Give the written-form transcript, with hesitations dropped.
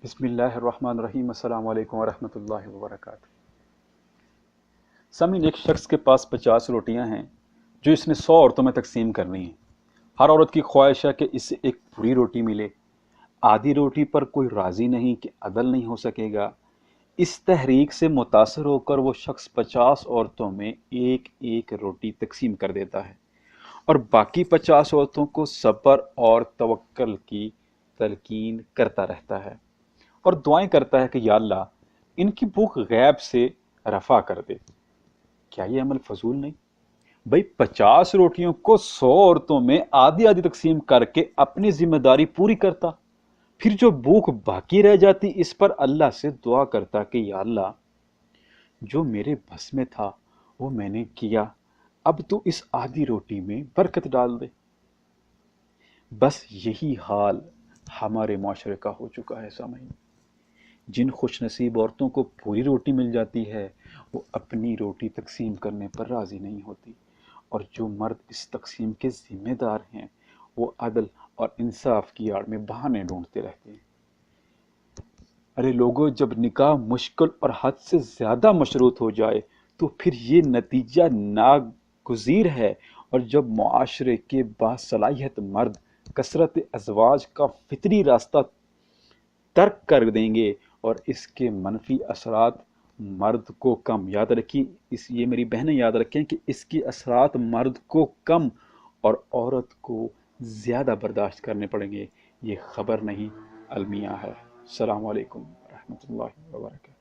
بسم اللہ الرحمن الرحیم۔ السلام علیکم ورحمۃ اللہ وبرکاتہ۔ سامعین، ایک شخص کے پاس 50 روٹیاں ہیں جو اس نے 100 عورتوں میں تقسیم کرنی ہیں۔ ہر عورت کی خواہش ہے کہ اسے ایک پوری روٹی ملے۔ آدھی روٹی پر کوئی راضی نہیں کہ عدل نہیں ہو سکے گا۔ اس تحریک سے متاثر ہو کر وہ شخص 50 عورتوں میں ایک ایک روٹی تقسیم کر دیتا ہے اور باقی 50 عورتوں کو صبر اور توکل کی تلقین کرتا رہتا ہے اور دعائیں کرتا ہے کہ یا اللہ ان کی بھوک غیب سے رفع کر دے۔ کیا یہ عمل فضول نہیں؟ بھئی 50 روٹیوں کو 100 عورتوں میں آدھی آدھی تقسیم کر کے اپنی ذمہ داری پوری کرتا، پھر جو بھوک باقی رہ جاتی اس پر اللہ سے دعا کرتا کہ یا اللہ جو میرے بس میں تھا وہ میں نے کیا، اب تو اس آدھی روٹی میں برکت ڈال دے۔ بس یہی حال ہمارے معاشرے کا ہو چکا ہے سامعین۔ جن خوش نصیب عورتوں کو پوری روٹی مل جاتی ہے وہ اپنی روٹی تقسیم کرنے پر راضی نہیں ہوتی، اور جو مرد اس تقسیم کے ذمہ دار ہیں وہ عدل اور انصاف کی آڑ میں بہانے ڈھونڈتے رہتے ہیں۔ ارے لوگوں، جب نکاح مشکل اور حد سے زیادہ مشروط ہو جائے تو پھر یہ نتیجہ ناگزیر ہے، اور جب معاشرے کے باصلاحیت مرد کثرت ازواج کا فطری راستہ ترک کر دیں گے اور اس کے منفی اثرات مرد کو کم، یاد رکھیے یہ میری بہنیں یاد رکھیں کہ اس کی اثرات مرد کو کم اور عورت کو زیادہ برداشت کرنے پڑیں گے۔ یہ خبر نہیں المیہ ہے۔ السلام علیکم ورحمۃ اللہ وبرکاتہ۔